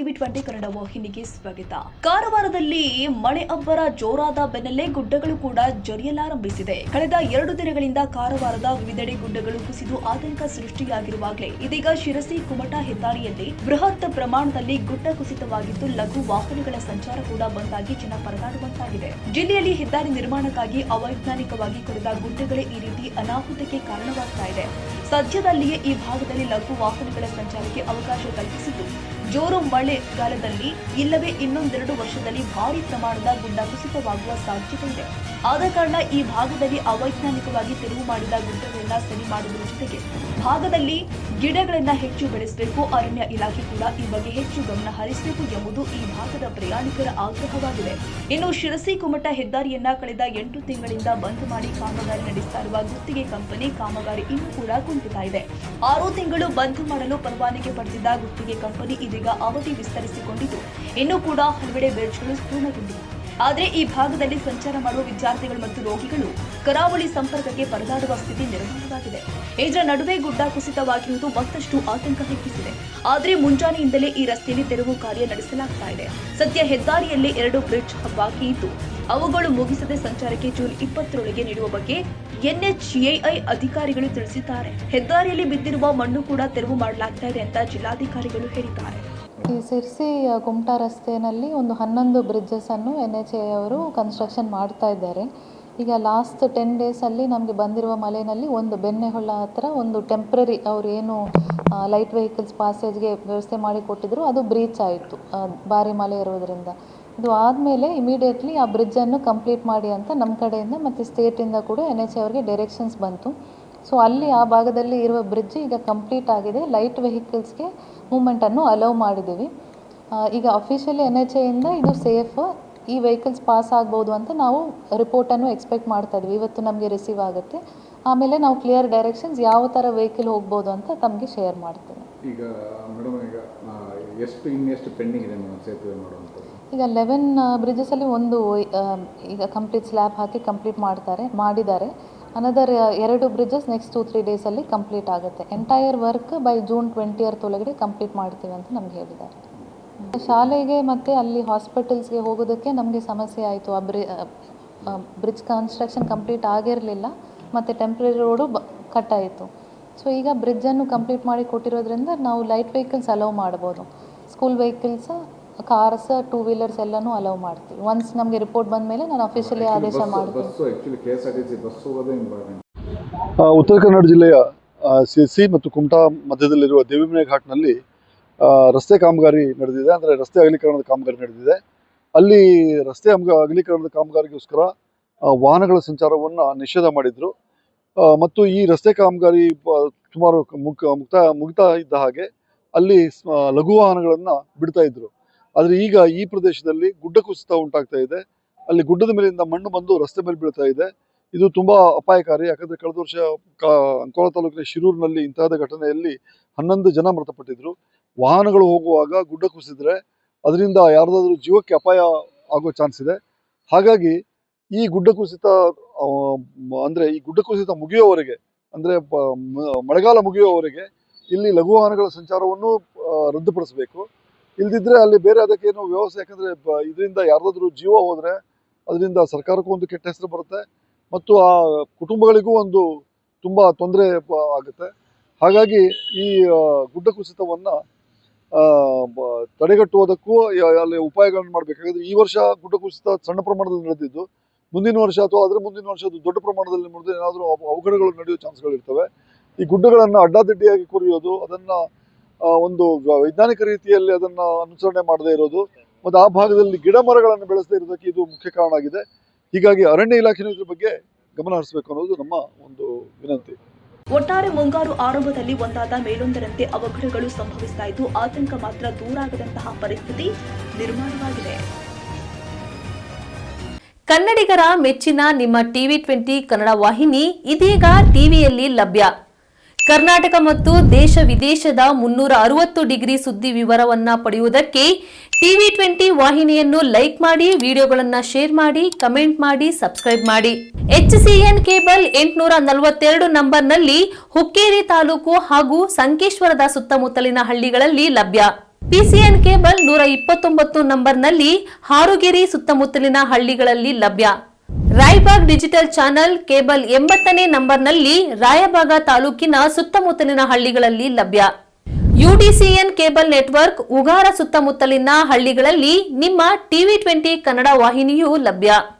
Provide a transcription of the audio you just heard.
TV20 Kannada ವಾಹಿನಿಗೆ ಸ್ವಾಗತ. ಕಾರವಾರದಲ್ಲಿ ಮಳೆ ಅಬ್ಬರ ಜೋರಾದ ಬೆನ್ನಲ್ಲೇ ಗುಡ್ಡಗಳು ಕೂಡ ಜರಿಯಲಾರಂಭಿಸಿದೆ. ಕಳೆದ 2 ದಿನಗಳಿಂದ ಕಾರವಾರದ ವಿವಿಧೆಡೆ ಗುಡ್ಡಗಳು ಕುಸಿದು ಆತಂಕ ಸೃಷ್ಟಿಯಾಗಿರುವಾಗಲೇ ಇದೀಗ ಶಿರಸಿ ಕುಮಟಾ ಹೆದ್ದಾರಿಯಲ್ಲಿ ಬೃಹತ್ ಪ್ರಮಾಣದಲ್ಲಿ ಗುಡ್ಡ ಕುಸಿತವಾಗಿದ್ದು ಲಘು ವಾಹನಗಳ ಸಂಚಾರ ಕೂಡ ಬಂದಾಗಿ ಜನ ಪರದಾಡುವಂತಾಗಿದೆ. ಜಿಲ್ಲೆಯಲ್ಲಿ ಹೆದ್ದಾರಿ ನಿರ್ಮಾಣಕ್ಕಾಗಿ ಅವೈಜ್ಞಾನಿಕವಾಗಿ ಕೊರೆದ ಗುಡ್ಡಗಳೇ ಈ ರೀತಿ ಅನಾಹುತಕ್ಕೆ ಕಾರಣವಾಗ್ತಾ ಇದೆ. ಸದ್ಯದಲ್ಲಿಯೇ ಈ ಭಾಗದಲ್ಲಿ ಲಘು ವಾಹನಗಳ ಸಂಚಾರಕ್ಕೆ ಅವಕಾಶ ಕಲ್ಪಿಸಿದ್ದು ಜೋರು ಮಳೆಗಾಲದಲ್ಲಿ ಇಲ್ಲವೇ ಇನ್ನೊಂದೆರಡು ವರ್ಷದಲ್ಲಿ ಭಾರಿ ಪ್ರಮಾಣದ ಗುಡ್ಡ ಕುಸಿತವಾಗುವ ಸಾಧ್ಯತೆ ಇದೆ. ಆದ ಕಾರಣ ಈ ಭಾಗದಲ್ಲಿ ಅವೈಜ್ಞಾನಿಕವಾಗಿ ತೆರವು ಮಾಡಿದ ಗುಡ್ಡಗಳನ್ನ ಸರಿ ಮಾಡುವುದರ ಜೊತೆಗೆ ಭಾಗದಲ್ಲಿ ಗಿಡಗಳನ್ನ ಹೆಚ್ಚು ಬೆಳೆಸಬೇಕು. ಅರಣ್ಯ ಇಲಾಖೆ ಕೂಡ ಈ ಬಗ್ಗೆ ಹೆಚ್ಚು ಗಮನ ಹರಿಸಬೇಕು ಎಂಬುದು ಈ ಭಾಗದ ಪ್ರಯಾಣಿಕರ ಆಗ್ರಹವಾಗಿದೆ. ಇನ್ನು ಶಿರಸಿ ಕುಮಟಾ ಹೆದ್ದಾರಿಯನ್ನ ಕಳೆದ 8 ತಿಂಗಳಿಂದ ಬಂದ್ ಮಾಡಿ ಕಾಮಗಾರಿ ನಡೆಸ್ತಾ ಇರುವ ಗುತ್ತಿಗೆ ಕಂಪನಿ ಕಾಮಗಾರಿ ಇನ್ನೂ ಕೂಡ ಕುಂಠಿತ ಇದೆ. 6 ತಿಂಗಳು ಬಂದ್ ಮಾಡಲು ಪರವಾನಗಿ ಪಡೆದಿದ್ದ ಗುತ್ತಿಗೆ ಕಂಪನಿ ಇದೀಗ ಅವಧಿ ವಿಸ್ತರಿಸಿಕೊಂಡಿದ್ದು ಇನ್ನೂ ಕೂಡ ಹಲವೆಡೆ ಬ್ರಿಡ್ಜ್ಗಳು ಪೂರ್ಣಗೊಂಡಿವೆ. ಆದರೆ ಈ ಭಾಗದಲ್ಲಿ ಸಂಚಾರ ಮಾಡುವ ವಿದ್ಯಾರ್ಥಿಗಳು ಮತ್ತು ರೋಗಿಗಳು ಕರಾವಳಿ ಸಂಪರ್ಕಕ್ಕೆ ಪರದಾಡುವ ಸ್ಥಿತಿ ನಿರ್ಮಾಣವಾಗಿದೆ. ಇದರ ನಡುವೆ ಗುಡ್ಡ ಕುಸಿತವಾಗಿರುವುದು ಮತ್ತಷ್ಟು ಆತಂಕ ಹೆಚ್ಚಿಸಿದೆ. ಆದರೆ ಮುಂಜಾನೆಯಿಂದಲೇ ಈ ರಸ್ತೆಯಲ್ಲಿ ತೆರವು ಕಾರ್ಯ ನಡೆಸಲಾಗ್ತಾ ಇದೆ. ಸದ್ಯ ಹೆದ್ದಾರಿಯಲ್ಲಿ 2 ಬ್ರಿಡ್ಜ್ ಬಾಕಿ ಇದ್ದು ಅವುಗಳು ಮುಗಿಸದೆ ಸಂಚಾರಕ್ಕೆ ಜೂನ್ 20ರೊಳಗೆ ನೀಡುವ ಬಗ್ಗೆ NHAI ಅಧಿಕಾರಿಗಳು ತಿಳಿಸಿದ್ದಾರೆ. ಹೆದ್ದಾರಿಯಲ್ಲಿ ಬಿದ್ದಿರುವ ಮಣ್ಣು ಕೂಡ ತೆರವು ಮಾಡಲಾಗ್ತಾ ಇದೆ ಅಂತ ಜಿಲ್ಲಾಧಿಕಾರಿಗಳು ಹೇಳಿದ್ದಾರೆ. ಈ ಸಿರ್ಸಿ ಕುಮಟಾ ರಸ್ತೆಯಲ್ಲಿ ಒಂದು 11 ಬ್ರಿಡ್ಜಸ್ಸನ್ನು NHAI ಅವರು ಕನ್ಸ್ಟ್ರಕ್ಷನ್ ಮಾಡ್ತಾ ಇದ್ದಾರೆ. ಈಗ ಲಾಸ್ಟ್ 10 ಡೇಸಲ್ಲಿ ನಮಗೆ ಬಂದಿರುವ ಮಳೆಯಲ್ಲಿ ಒಂದು ಬೆಣ್ಣೆಹೊಳ ಹತ್ರ ಒಂದು ಟೆಂಪ್ರರಿ ಅವರು ಏನು ಲೈಟ್ ವೆಹಿಕಲ್ಸ್ ಪಾಸೇಜ್ಗೆ ವ್ಯವಸ್ಥೆ ಮಾಡಿ ಕೊಟ್ಟಿದ್ರು, ಅದು ಬ್ರೀಚ್ ಆಯಿತು ಭಾರಿ ಮಳೆ ಇರೋದರಿಂದ. ಇದು ಆದಮೇಲೆ ಇಮಿಡಿಯೇಟ್ಲಿ ಆ ಬ್ರಿಡ್ಜನ್ನು ಕಂಪ್ಲೀಟ್ ಮಾಡಿ ಅಂತ ನಮ್ಮ ಕಡೆಯಿಂದ ಮತ್ತು ಸ್ಟೇಟಿಂದ ಕೂಡ NHAI ಅವರಿಗೆ ಡೈರೆಕ್ಷನ್ಸ್ ಬಂತು. ಸೊ ಅಲ್ಲಿ ಆ ಭಾಗದಲ್ಲಿ ಇರುವ ಬ್ರಿಡ್ಜ್ ಈಗ ಕಂಪ್ಲೀಟ್ ಆಗಿದೆ. ಲೈಟ್ ವೆಹಿಕಲ್ಸ್ಗೆ ಮೂಮೆಂಟನ್ನು ಅಲೌ ಮಾಡಿದ್ದೀವಿ. ಈಗ ಅಫಿಷಿಯಲಿ NHAIಯಿಂದ ಇದು ಸೇಫ್, ಈ ವೆಹಿಕಲ್ಸ್ ಪಾಸ್ ಆಗ್ಬೋದು ಅಂತ ನಾವು ರಿಪೋರ್ಟನ್ನು ಎಕ್ಸ್ಪೆಕ್ಟ್ ಮಾಡ್ತಾ ಇದ್ವಿ. ಇವತ್ತು ನಮಗೆ ರಿಸೀವ್ ಆಗುತ್ತೆ. ಆಮೇಲೆ ನಾವು ಕ್ಲಿಯರ್ ಡೈರೆಕ್ಷನ್ಸ್ ಯಾವ ಥರ ವೆಹಿಕಲ್ ಹೋಗ್ಬೋದು ಅಂತ ತಮಗೆ ಶೇರ್ ಮಾಡ್ತೀವಿ. ಈಗ ಮೇಡಮ್ ಇನ್ನೆಷ್ಟು ಪೆಂಡಿಂಗ್ ಇದೆ ಸೇತುವೆ ಮಾಡುವಂಥದ್ದು? ಈಗ 11 ಬ್ರಿಡ್ಜಸಲ್ಲಿ ಒಂದು ಈಗ ಕಂಪ್ಲೀಟ್ ಸ್ಲ್ಯಾಬ್ ಹಾಕಿ ಕಂಪ್ಲೀಟ್ ಮಾಡಿದ್ದಾರೆ. ಅನದರ್ 2 ಬ್ರಿಡ್ಜಸ್ ನೆಕ್ಸ್ಟ್ 2-3 ಡೇಸಲ್ಲಿ ಕಂಪ್ಲೀಟ್ ಆಗುತ್ತೆ. Entire work by June 20th ಒಳಗಡೆ ಕಂಪ್ಲೀಟ್ ಮಾಡ್ತೀವಿ ಅಂತ ನಮ್ಗೆ ಹೇಳಿದ್ದಾರೆ. ಶಾಲೆಗೆ ಮತ್ತು ಅಲ್ಲಿ ಹಾಸ್ಪಿಟಲ್ಸ್ಗೆ ಹೋಗೋದಕ್ಕೆ ನಮಗೆ ಸಮಸ್ಯೆ ಆಯಿತು. ಆ ಬ್ರಿಡ್ಜ್ ಕನ್ಸ್ಟ್ರಕ್ಷನ್ ಕಂಪ್ಲೀಟ್ ಆಗಿರಲಿಲ್ಲ ಮತ್ತು ಟೆಂಪ್ರರಿ ರೋಡು ಕಟ್ ಆಯಿತು. ಸೊ ಈಗ ಬ್ರಿಡ್ಜನ್ನು ಕಂಪ್ಲೀಟ್ ಮಾಡಿ ಕೊಟ್ಟಿರೋದ್ರಿಂದ ನಾವು ಲೈಟ್ ವೆಹಿಕಲ್ಸ್ ಅಲೌ ಮಾಡ್ಬೋದು. ಸ್ಕೂಲ್ ವೆಹಿಕಲ್ಸ್, ಕಾರ್ಸ್, 2 ವೀಲರ್ಸ್ ಎಲ್ಲನೂ ಅಲೌ ಮಾಡ್ತೀವಿ. ಒನ್ಸ್ ನಮಗೆ ರಿಪೋರ್ಟ್ ಬಂದ ಮೇಲೆ ನಾನು ಅಫಿಷಿಯಲಿ ಆದೇಶ ಮಾಡ್ತೀನಿ. ಉತ್ತರ ಕನ್ನಡ ಜಿಲ್ಲೆಯ ಸಿರ್ಸಿ ಮತ್ತು ಕುಮಟಾ ಮಧ್ಯದಲ್ಲಿರುವ ದೇವಿಮನೆ ಘಾಟ್ನಲ್ಲಿ ರಸ್ತೆ ಕಾಮಗಾರಿ ನಡೆದಿದೆ. ಅಂದರೆ ರಸ್ತೆ ಅಗಲೀಕರಣದ ಕಾಮಗಾರಿ ನಡೆದಿದೆ. ಅಲ್ಲಿ ರಸ್ತೆ ಅಗಲೀಕರಣದ ಕಾಮಗಾರಿಗೋಸ್ಕರ ವಾಹನಗಳ ಸಂಚಾರವನ್ನು ನಿಷೇಧ ಮಾಡಿದರು ಮತ್ತು ಈ ರಸ್ತೆ ಕಾಮಗಾರಿ ಸುಮಾರು ಮುಗಿತಾ ಇದ್ದ ಹಾಗೆ ಅಲ್ಲಿ ಲಘು ವಾಹನಗಳನ್ನು ಬಿಡ್ತಾ ಇದ್ರು. ಆದರೆ ಈಗ ಈ ಪ್ರದೇಶದಲ್ಲಿ ಗುಡ್ಡ ಕುಸಿತ ಉಂಟಾಗ್ತಾ ಇದೆ. ಅಲ್ಲಿ ಗುಡ್ಡದ ಮೇಲಿಂದ ಮಣ್ಣು ಬಂದು ರಸ್ತೆ ಮೇಲೆ ಬೀಳ್ತಾ ಇದೆ. ಇದು ತುಂಬ ಅಪಾಯಕಾರಿ. ಯಾಕಂದರೆ ಕಳೆದ ವರ್ಷ ಅಂಕೋಲ ತಾಲೂಕಿನ ಶಿರೂರಿನಲ್ಲಿ ಇಂತಹದ ಘಟನೆಯಲ್ಲಿ 11 ಜನ ಮೃತಪಟ್ಟಿದ್ರು. ವಾಹನಗಳು ಹೋಗುವಾಗ ಗುಡ್ಡ ಕುಸಿದ್ರೆ ಅದರಿಂದ ಯಾರ್ದಾದ್ರೂ ಜೀವಕ್ಕೆ ಅಪಾಯ ಆಗೋ ಚಾನ್ಸ್ ಇದೆ. ಹಾಗಾಗಿ ಈ ಗುಡ್ಡ ಕುಸಿತ ಮುಗಿಯೋವರೆಗೆ, ಅಂದರೆ ಮಳೆಗಾಲ ಮುಗಿಯುವವರೆಗೆ ಇಲ್ಲಿ ಲಘು ವಾಹನಗಳ ಸಂಚಾರವನ್ನು ರದ್ದುಪಡಿಸಬೇಕು. ಇಲ್ದಿದ್ರೆ ಅಲ್ಲಿ ಬೇರೆ ಅದಕ್ಕೇನು ವ್ಯವಸ್ಥೆ, ಯಾಕಂದರೆ ಇದರಿಂದ ಯಾರ್ದಾದ್ರೂ ಜೀವ ಹೋದರೆ ಅದರಿಂದ ಸರ್ಕಾರಕ್ಕೂ ಒಂದು ಕೆಟ್ಟ ಹೆಸರು ಬರುತ್ತೆ ಮತ್ತು ಆ ಕುಟುಂಬಗಳಿಗೂ ಒಂದು ತುಂಬ ತೊಂದರೆ ಆಗುತ್ತೆ. ಹಾಗಾಗಿ ಈ ಗುಡ್ಡ ಕುಸಿತವನ್ನು ತಡೆಗಟ್ಟುವುದಕ್ಕೂ ಅಲ್ಲಿ ಉಪಾಯಗಳನ್ನು ಮಾಡಬೇಕಾದ್ರೆ ಈ ವರ್ಷ ಗುಡ್ಡ ಕುಸಿತ ಸಣ್ಣ ಪ್ರಮಾಣದಲ್ಲಿ ನಡೆದಿದ್ದು, ಮುಂದಿನ ವರ್ಷ ಅಥವಾ ಅದರ ಮುಂದಿನ ವರ್ಷ ಅದು ದೊಡ್ಡ ಪ್ರಮಾಣದಲ್ಲಿ ನಡೆದು ಏನಾದರೂ ಅವಘಡಗಳು ನಡೆಯುವ ಚಾನ್ಸ್ಗಳಿರ್ತವೆ. ಈ ಗುಡ್ಡಗಳನ್ನು ಅಡ್ಡಾದಿಡ್ಡಿಯಾಗಿ ಕೊರೆಯೋದು, ಅದನ್ನು ಒಂದು ವೈಜ್ಞಾನಿಕ ರೀತಿಯಲ್ಲಿ ಅದನ್ನು ಅನುಸರಣೆ ಮಾಡದೇ ಇರೋದು ಮತ್ತು ಆ ಭಾಗದಲ್ಲಿ ಗಿಡ ಮರಗಳನ್ನು ಬೆಳೆಸದೇ ಇರೋದಕ್ಕೆ ಇದು ಮುಖ್ಯ ಕಾರಣ ಆಗಿದೆ. ಹೀಗಾಗಿ ಅರಣ್ಯ ಇಲಾಖೆಯೂ ಇದ್ರ ಬಗ್ಗೆ ಗಮನ ಹರಿಸಬೇಕು ಅನ್ನೋದು ನಮ್ಮ ಒಂದು ವಿನಂತಿ. ಒಟ್ಟಾರೆ ಮುಂಗಾರು ಆರಂಭದಲ್ಲಿ ಒಂದಾದ ಮೇಲೊಂದರಂತೆ ಅವಘಡಗಳು ಸಂಭವಿಸ್ತಾ ಇದ್ದು ಆತಂಕ ಮಾತ್ರ ದೂರಾಗದಂತಹ ಪರಿಸ್ಥಿತಿ ನಿರ್ಮಾಣವಾಗಿದೆ. ಕನ್ನಡಿಗರ ಮೆಚ್ಚಿನ ನಿಮ್ಮ TV20 ಕನ್ನಡ ವಾಹಿನಿ ಇದೀಗ ಟಿವಿಯಲ್ಲಿ ಲಭ್ಯ. ಕರ್ನಾಟಕ ಮತ್ತು ದೇಶ ವಿದೇಶದ 360 ಡಿಗ್ರಿ ಸುದ್ದಿ ವಿವರವನ್ನ ಪಡೆಯುವುದಕ್ಕೆ TV20 ವಾಹಿನಿಯನ್ನು ಲೈಕ್ ಮಾಡಿ, ವಿಡಿಯೋಗಳನ್ನು ಶೇರ್ ಮಾಡಿ, ಕಮೆಂಟ್ ಮಾಡಿ, ಸಬ್ಸ್ಕ್ರೈಬ್ ಮಾಡಿ. HCN ಕೇಬಲ್ 842 ನಂಬರ್ನಲ್ಲಿ ಹುಕ್ಕೇರಿ ತಾಲೂಕು ಹಾಗೂ ಸಂಕೇಶ್ವರದ ಸುತ್ತಮುತ್ತಲಿನ ಹಳ್ಳಿಗಳಲ್ಲಿ ಲಭ್ಯ. PCN ಕೇಬಲ್ 129 ನಂಬರ್ನಲ್ಲಿ ಹಾರುಗೆರೆ ಸುತ್ತಮುತ್ತಲಿನ ಹಳ್ಳಿಗಳಲ್ಲಿ ಲಭ್ಯ. ರಾಯಬಾಗ್ ಡಿಜಿಟಲ್ ಚಾನೆಲ್ ಕೇಬಲ್ 80ನೇ ನಂಬರ್ನಲ್ಲಿ ರಾಯಬಾಗ ತಾಲೂಕಿನ ಸುತ್ತಮುತ್ತಲಿನ ಹಳ್ಳಿಗಳಲ್ಲಿ ಲಭ್ಯ. UDCN ಕೇಬಲ್ ನೆಟ್ವರ್ಕ್ ಉಗಾರ ಸುತ್ತಮುತ್ತಲಿನ ಹಳ್ಳಿಗಳಲ್ಲಿ ನಿಮ್ಮ TV20 ಕನ್ನಡ ವಾಹಿನಿಯೂ ಲಭ್ಯ.